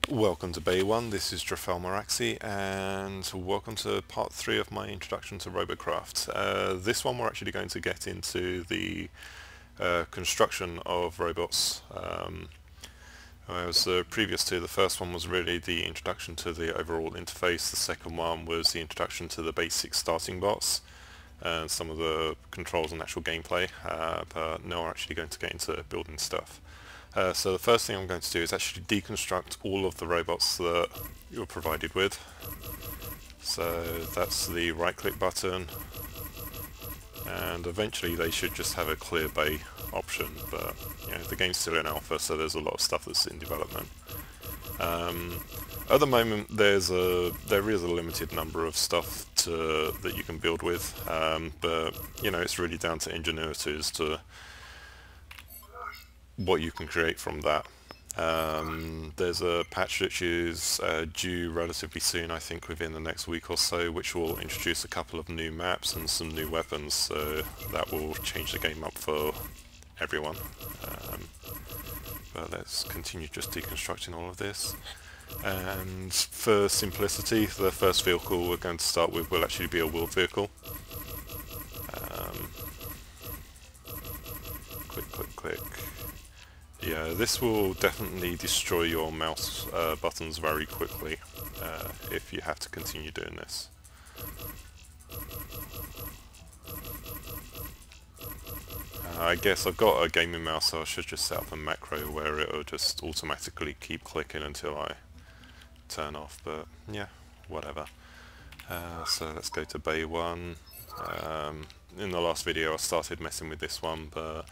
Welcome to Bay 1, this is Drafel Maraxi, and welcome to part 3 of my introduction to Robocraft. This one we're actually going to get into the construction of robots. Whereas the previous two, the first one was really the introduction to the overall interface, the second one was the introduction to the basic starting bots and some of the controls and actual gameplay, but now we're actually going to get into building stuff. So the first thing I'm going to do is actually deconstruct all of the robots that you're provided with. So that's the right click button, and eventually they should just have a clear bay option, but the game's still in alpha, so there's a lot of stuff that's in development. At the moment there is a limited number of stuff that you can build with, but it's really down to ingenuity as to what you can create from that. There's a patch which is due relatively soon, I think within the next week or so, which will introduce a couple of new maps and some new weapons, so that will change the game up for everyone. But let's continue just deconstructing all of this. And for simplicity, the first vehicle we're going to start with will actually be a wheeled vehicle. Click, click, click. Yeah, this will definitely destroy your mouse buttons very quickly if you have to continue doing this. I guess I've got a gaming mouse, so I should just set up a macro where it'll just automatically keep clicking until I turn off, but yeah, whatever. So let's go to Bay 1. In the last video I started messing with this one, but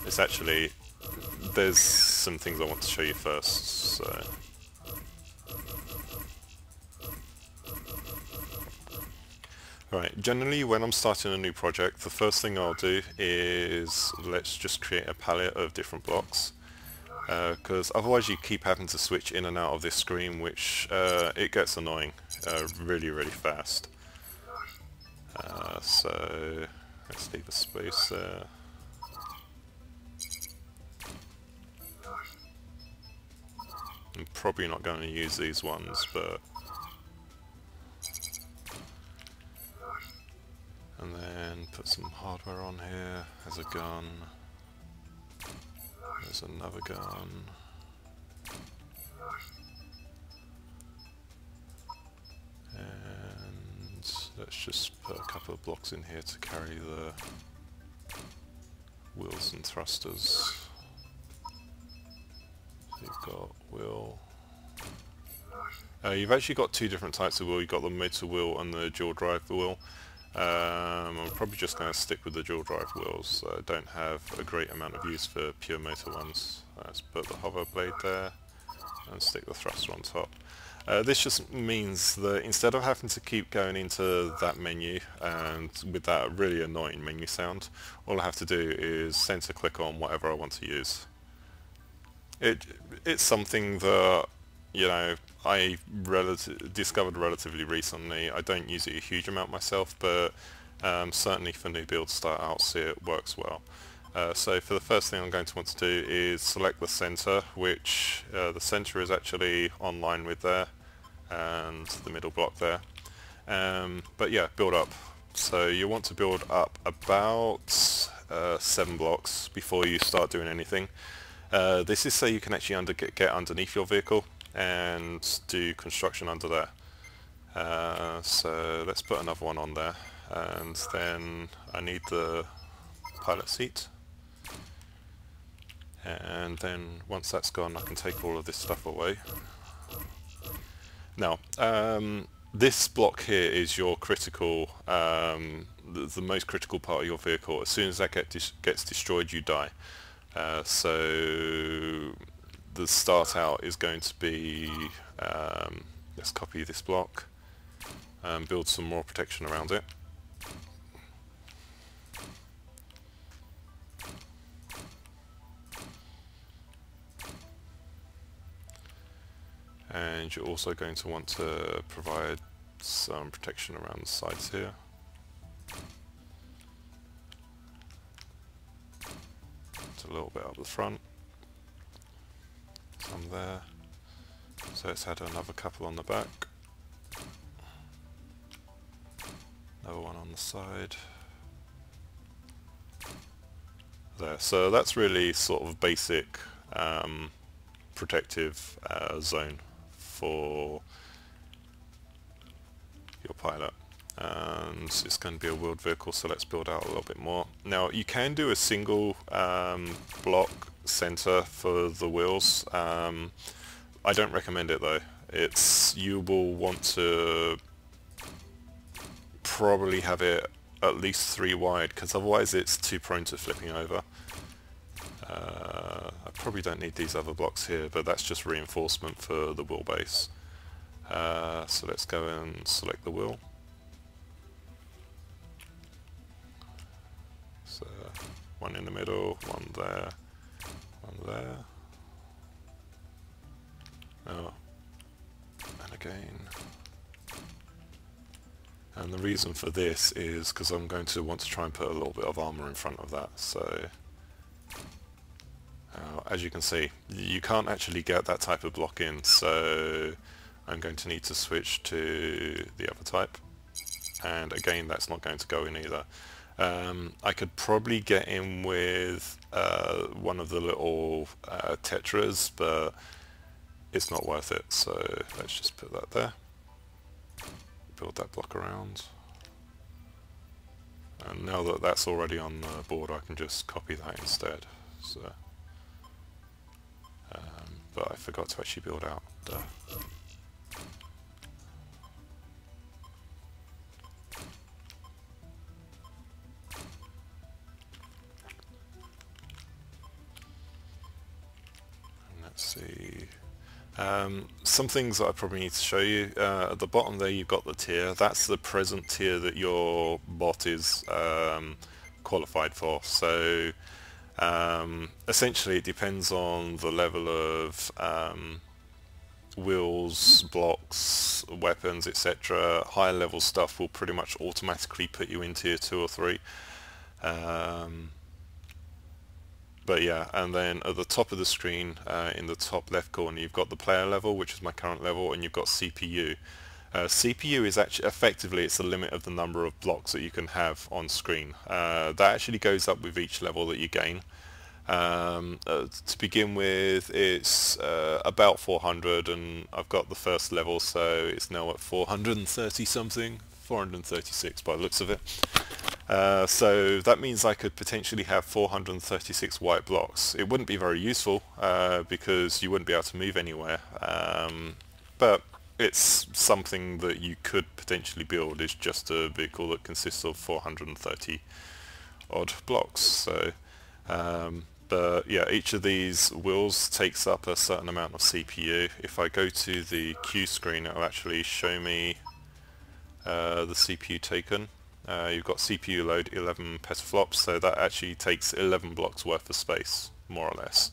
it's actually, there's some things I want to show you first. So right, generally when I'm starting a new project, the first thing I'll do is let's just create a palette of different blocks, because otherwise you keep having to switch in and out of this screen, which it gets annoying really fast. So let's leave a space there. I'm probably not going to use these ones, but and then put some hardware on here. There's a gun. There's another gun. And let's just put a couple of blocks in here to carry the wheels and thrusters. So you've got wheel. You've actually got two different types of wheel. You've got the motor wheel and the dual drive wheel. I'm probably just going to stick with the dual drive wheels. I don't have a great amount of use for pure motor ones. Let's put the hover blade there and stick the thruster on top. This just means that instead of having to keep going into that menu and with that really annoying menu sound, all I have to do is center click on whatever I want to use. It's something that I discovered relatively recently. I don't use it a huge amount myself, but certainly for new build start outs it works well. So for the first thing I'm going to want to do is select the center, which the center is actually online with there, and the middle block there. But yeah, build up. So you want to build up about 7 blocks before you start doing anything. This is so you can actually get underneath your vehicle and do construction under there. So let's put another one on there, and then I need the pilot seat, and then once that's gone I can take all of this stuff away. Now this block here is your critical, the most critical part of your vehicle. As soon as that gets destroyed you die. So the start out is going to be, let's copy this block and build some more protection around it. And you're also going to want to provide some protection around the sides here. It's a little bit up the front. Some there. So let's add another couple on the back. Another one on the side. There. So that's really sort of basic protective zone for your pilot. And it's going to be a wheeled vehicle, so let's build out a little bit more. Now you can do a single block center for the wheels. I don't recommend it though. You will want to probably have it at least 3 wide, because otherwise it's too prone to flipping over. I probably don't need these other blocks here, but that's just reinforcement for the wheelbase. So let's go and select the wheel. So one in the middle, one there, one there. Oh, and again. And the reason for this is because I'm going to want to try and put a little bit of armor in front of that. So as you can see, you can't actually get that type of block in, so I'm going to need to switch to the other type. And again, that's not going to go in either. I could probably get in with one of the little tetras, but it's not worth it, so let's just put that there. Build that block around. And now that that's already on the board, I can just copy that instead. So, but I forgot to actually build out the... Let's see. Some things that I probably need to show you. At the bottom there you've got the tier. That's the present tier that your bot is qualified for. So essentially it depends on the level of wheels, blocks, weapons, etc. Higher level stuff will pretty much automatically put you in tier 2 or 3. But yeah, and then at the top of the screen, in the top left corner, you've got the player level, which is my current level, and you've got CPU. CPU is actually, effectively, it's the limit of the number of blocks that you can have on screen. That actually goes up with each level that you gain. To begin with, it's about 400, and I've got the first level, so it's now at 430 something, 436 by the looks of it. So that means I could potentially have 436 white blocks. It wouldn't be very useful because you wouldn't be able to move anywhere, but it's something that you could potentially build. It's just a vehicle that consists of 430 odd blocks. So, but yeah, each of these wheels takes up a certain amount of CPU. If I go to the Q screen, it will actually show me the CPU taken. You've got CPU load 11 petaflops, so that actually takes 11 blocks worth of space, more or less.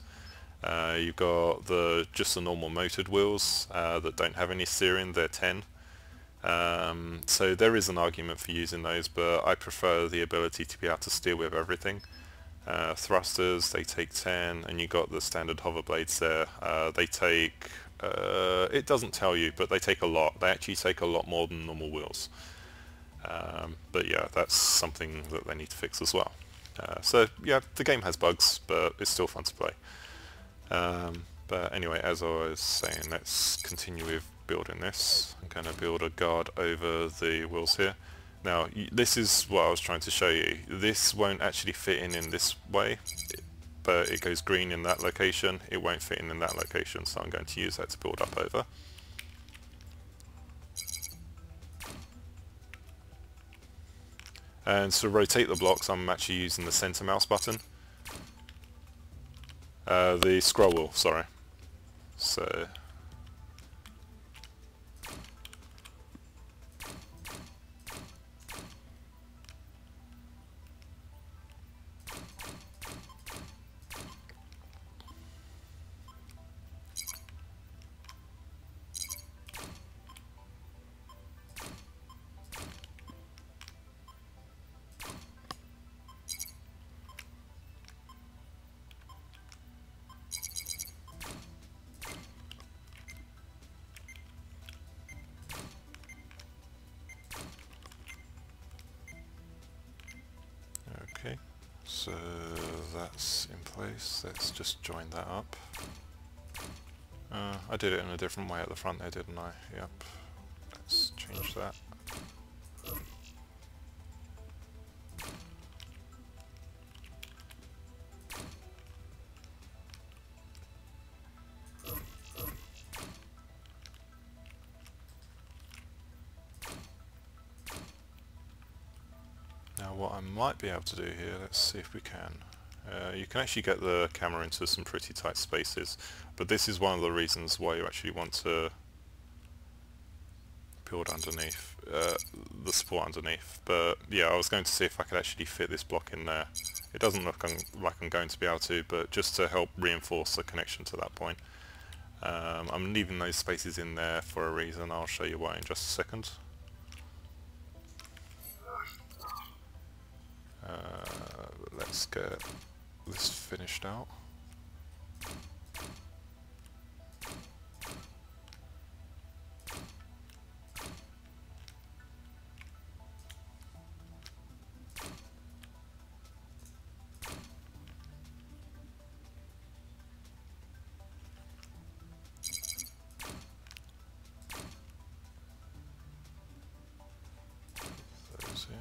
You've got just the normal motored wheels that don't have any steering, they're 10. So there is an argument for using those, but I prefer the ability to be able to steer with everything. Thrusters, they take 10, and you've got the standard hover blades there. They take, it doesn't tell you, but they take a lot. They actually take a lot more than normal wheels. But yeah, that's something that they need to fix as well. So yeah, the game has bugs, but it's still fun to play. But anyway, as I was saying, let's continue with building this. I'm going to build a guard over the wheels here. Now, this is what I was trying to show you. This won't actually fit in this way, but it goes green in that location. It won't fit in that location, so I'm going to use that to build up over. And to rotate the blocks, I'm actually using the center mouse button. The scroll wheel, sorry. So Okay, so that's in place. Let's just join that up. I did it in a different way at the front there, didn't I? Yep. Let's change that. Now what I might be able to do here, let's see if we can. You can actually get the camera into some pretty tight spaces, but this is one of the reasons why you actually want to build underneath, the support underneath. But yeah, I was going to see if I could actually fit this block in there. It doesn't look like I'm going to be able to, but just to help reinforce the connection to that point. I'm leaving those spaces in there for a reason. I'll show you why in just a second. Let's get this finished out. Those in.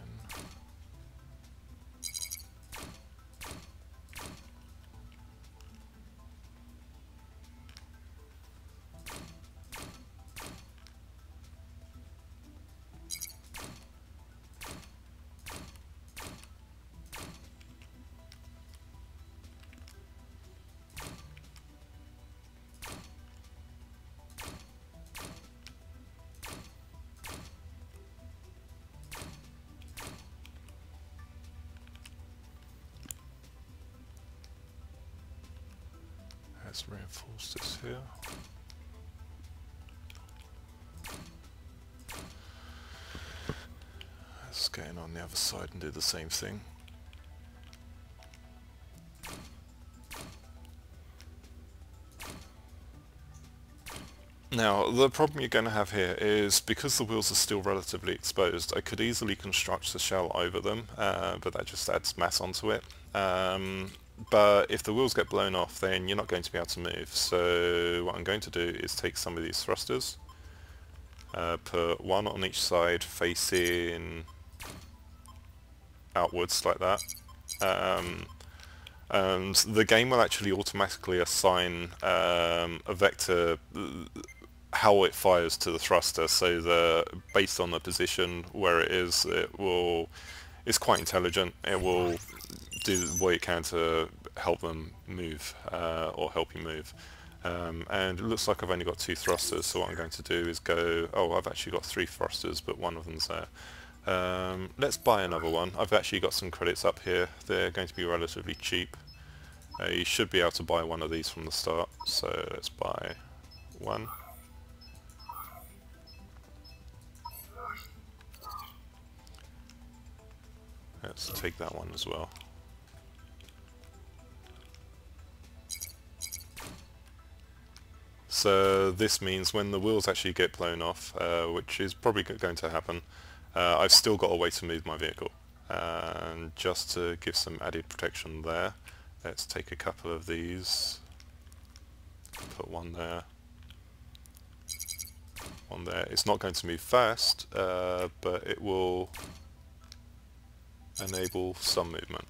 Let's reinforce this here. Let's get in on the other side and do the same thing. Now, the problem you're going to have here is because the wheels are still relatively exposed, I could easily construct the shell over them, but that just adds mass onto it. But if the wheels get blown off, then you're not going to be able to move. So what I'm going to do is take some of these thrusters, put one on each side facing outwards like that. And the game will actually automatically assign a vector how it fires to the thruster, so that based on the position where it is, it's quite intelligent. It will do what it can to help them move, or help you move. And it looks like I've only got 2 thrusters, so what I'm going to do is go, oh, I've actually got 3 thrusters, but one of them's there. Let's buy another one. I've actually got some credits up here. They're going to be relatively cheap. You should be able to buy one of these from the start, so let's buy one. Let's take that one as well. So this means when the wheels actually get blown off, which is probably going to happen, I've still got a way to move my vehicle. And just to give some added protection there, let's take a couple of these, put one there, one there. It's not going to move fast, but it will enable some movement.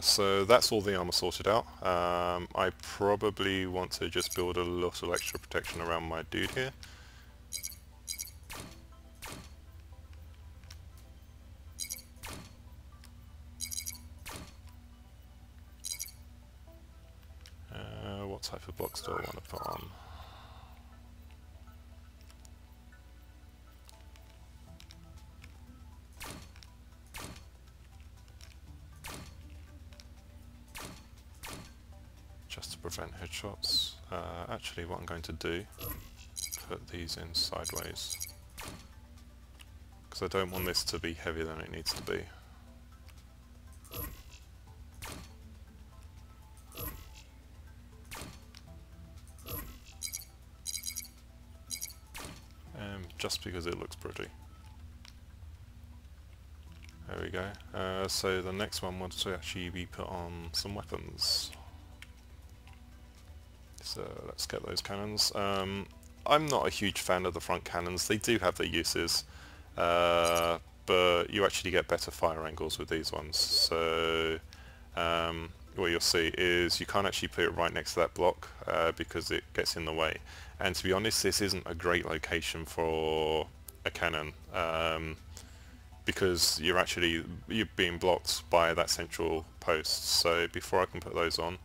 So that's all the armor sorted out. I probably want to just build a little extra protection around my dude here. What type of blocks do I want to put on? Just to prevent headshots. Actually, what I'm going to do, put these in sideways, because I don't want this to be heavier than it needs to be. Just because it looks pretty. There there we go. So the next one wants to actually be put on some weapons. So let's get those cannons. I'm not a huge fan of the front cannons. They do have their uses, but you actually get better fire angles with these ones. So what you'll see is you can't actually put it right next to that block because it gets in the way. And to be honest, this isn't a great location for a cannon because you're being blocked by that central post. So before I can put those on,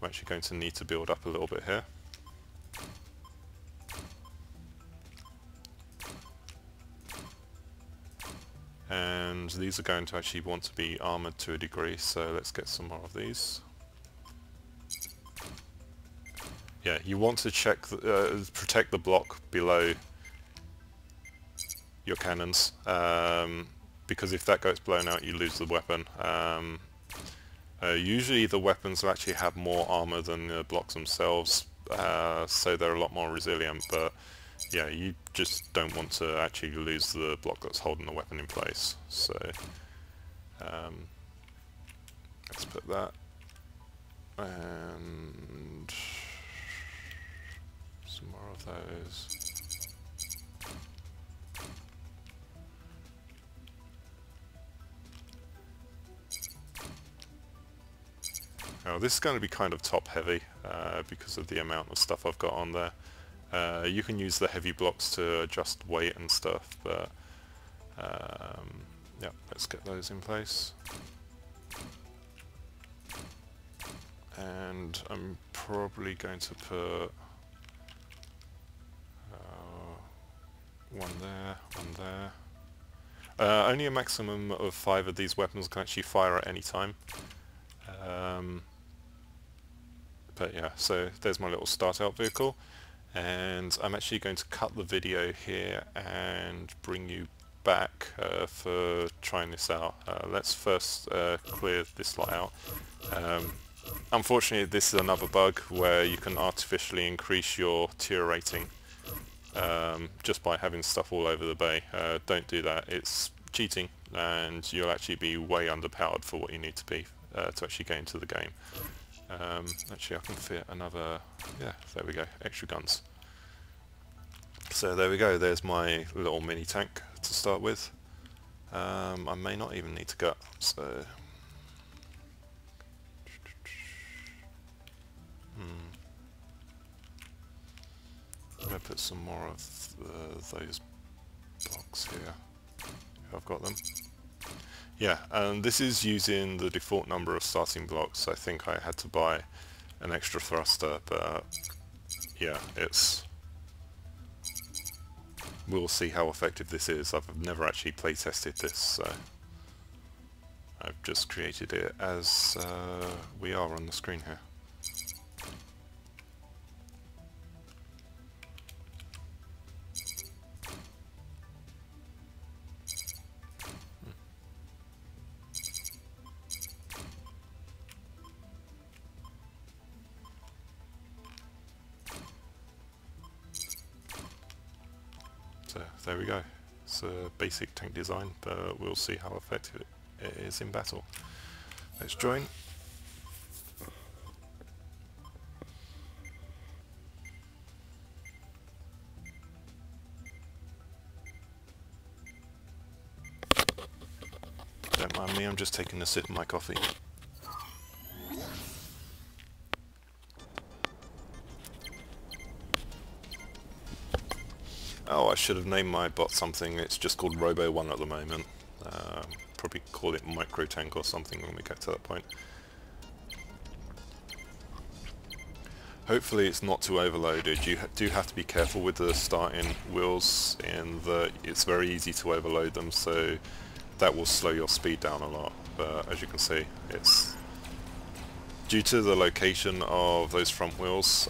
I'm actually going to need to build up a little bit here. And these are going to actually want to be armoured to a degree, so let's get some more of these. Yeah, you want to check, protect the block below your cannons, because if that gets blown out you lose the weapon. Usually the weapons will actually have more armour than the blocks themselves, so they're a lot more resilient, but yeah, you just don't want to actually lose the block that's holding the weapon in place. So let's put that, and some more of those. Now this is going to be kind of top heavy because of the amount of stuff I've got on there. You can use the heavy blocks to adjust weight and stuff, but yeah, let's get those in place. And I'm probably going to put one there, one there. Only a maximum of 5 of these weapons can actually fire at any time. But yeah, so there's my little start out vehicle, and I'm actually going to cut the video here and bring you back for trying this out. Let's first clear this lot out. Unfortunately, this is another bug where you can artificially increase your tier rating just by having stuff all over the bay. Don't do that, it's cheating and you'll actually be way underpowered for what you need to be to actually get into the game. Actually I can fit another, yeah, there we go, extra guns. So there we go, there's my little mini tank to start with. I may not even need to gut, so I'm going to put some more of those blocks here, if I've got them. Yeah, and this is using the default number of starting blocks. I think I had to buy an extra thruster, but yeah, we'll see how effective this is. I've never actually play tested this, so I've just created it as we are on the screen here. So there we go. It's a basic tank design, but we'll see how effective it is in battle. Let's join. Don't mind me, I'm just taking a sip of my coffee. Oh, I should have named my bot something. It's just called Robo1 at the moment. Probably call it Micro Tank or something when we get to that point. Hopefully it's not too overloaded. You do have to be careful with the starting wheels in that it's very easy to overload them, so that will slow your speed down a lot. But as you can see, it's due to the location of those front wheels,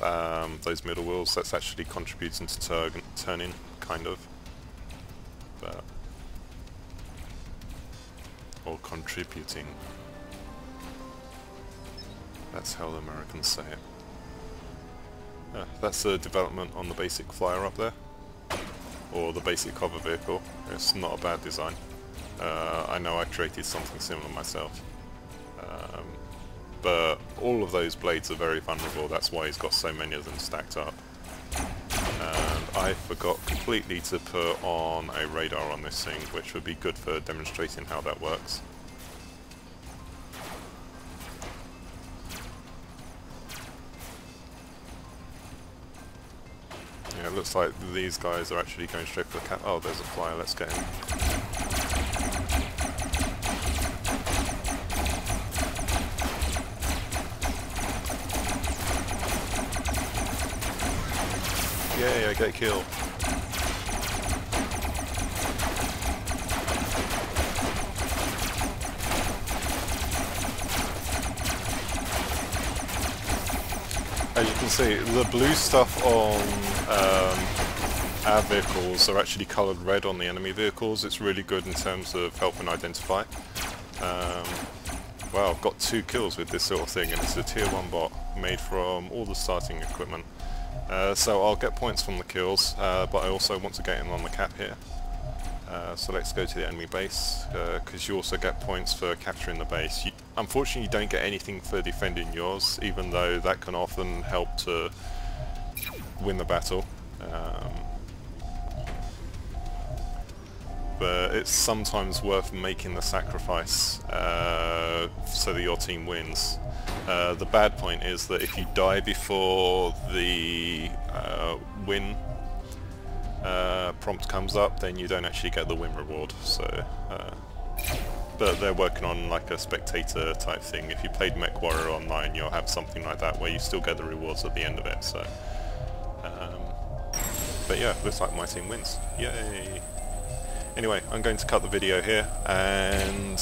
those middle wheels, that's actually contributing to turning, kind of. But, or contributing. That's how the Americans say it. Yeah, that's the development on the basic flyer up there, or the basic hover vehicle. It's not a bad design. I know I created something similar myself. But all of those blades are very vulnerable, that's why he's got so many of them stacked up. And I forgot completely to put on a radar on this thing, which would be good for demonstrating how that works. Yeah, it looks like these guys are actually going straight for the cap. Oh, there's a flyer, let's get him. Yay, I get a kill. As you can see, the blue stuff on our vehicles are actually coloured red on the enemy vehicles. It's really good in terms of helping identify. Well, I've got 2 kills with this sort of thing, and it's a tier 1 bot made from all the starting equipment. So I'll get points from the kills, but I also want to get in on the cap here. So let's go to the enemy base, because you also get points for capturing the base. Unfortunately you don't get anything for defending yours, even though that can often help to win the battle. But it's sometimes worth making the sacrifice so that your team wins. The bad point is that if you die before the win prompt comes up, then you don't actually get the win reward. So, but they're working on like a spectator type thing. If you played MechWarrior Online, you'll have something like that where you still get the rewards at the end of it. So, but yeah, looks like my team wins. Yay! Anyway, I'm going to cut the video here, and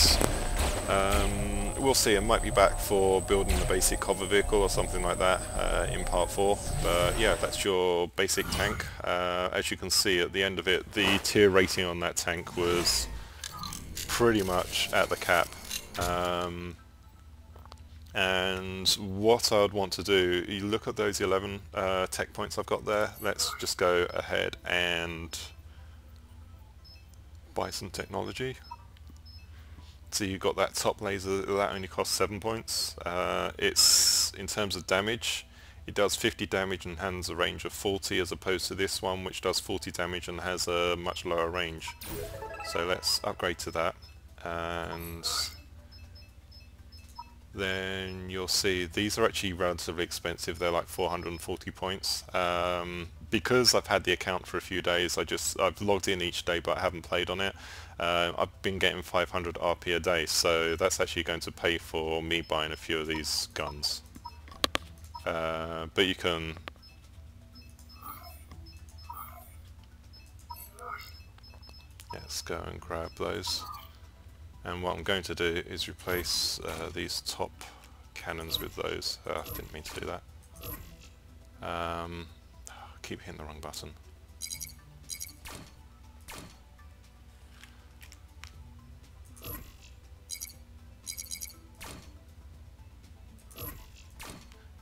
we'll see. I might be back for building the basic cover vehicle or something like that in part 4. But yeah, that's your basic tank. As you can see at the end of it, the tier rating on that tank was pretty much at the cap. And what I would want to do, you look at those 11 tech points I've got there. Let's just go ahead and buy some technology. So you've got that top laser, that only costs 7 points. It's, in terms of damage, it does 50 damage and has a range of 40, as opposed to this one which does 40 damage and has a much lower range. So let's upgrade to that, and then you'll see these are actually relatively expensive. They're like 440 points. Because I've had the account for a few days, I've logged in each day but I haven't played on it. I've been getting 500 RP a day, so that's actually going to pay for me buying a few of these guns. But you can... Let's go and grab those. And what I'm going to do is replace these top cannons with those. I didn't mean to do that. Keep hitting the wrong button.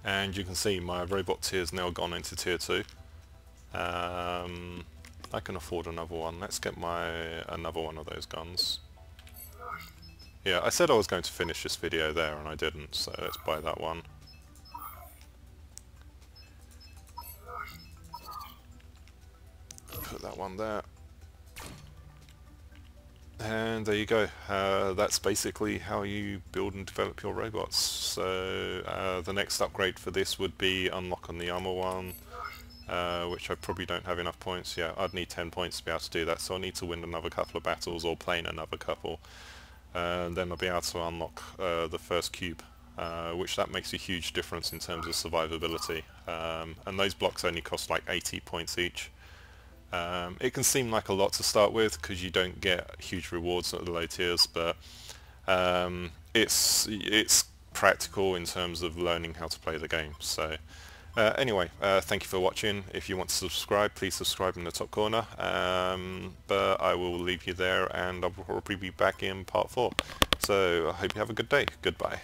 And you can see my robot tier's now gone into tier 2. I can afford another one. Let's get another one of those guns. Yeah, I said I was going to finish this video there and I didn't, so let's buy that one. Put that one there. And there you go. That's basically how you build and develop your robots. So the next upgrade for this would be unlocking the armor one, which I probably don't have enough points. Yeah, I'd need 10 points to be able to do that, so I need to win another couple of battles or play in another couple. And then I'll be able to unlock the first cube, which that makes a huge difference in terms of survivability. And those blocks only cost like 80 points each. It can seem like a lot to start with because you don't get huge rewards at the low tiers, but it's practical in terms of learning how to play the game. So anyway, thank you for watching. If you want to subscribe, please subscribe in the top corner. But I will leave you there, and I'll probably be back in part 4. So I hope you have a good day. Goodbye.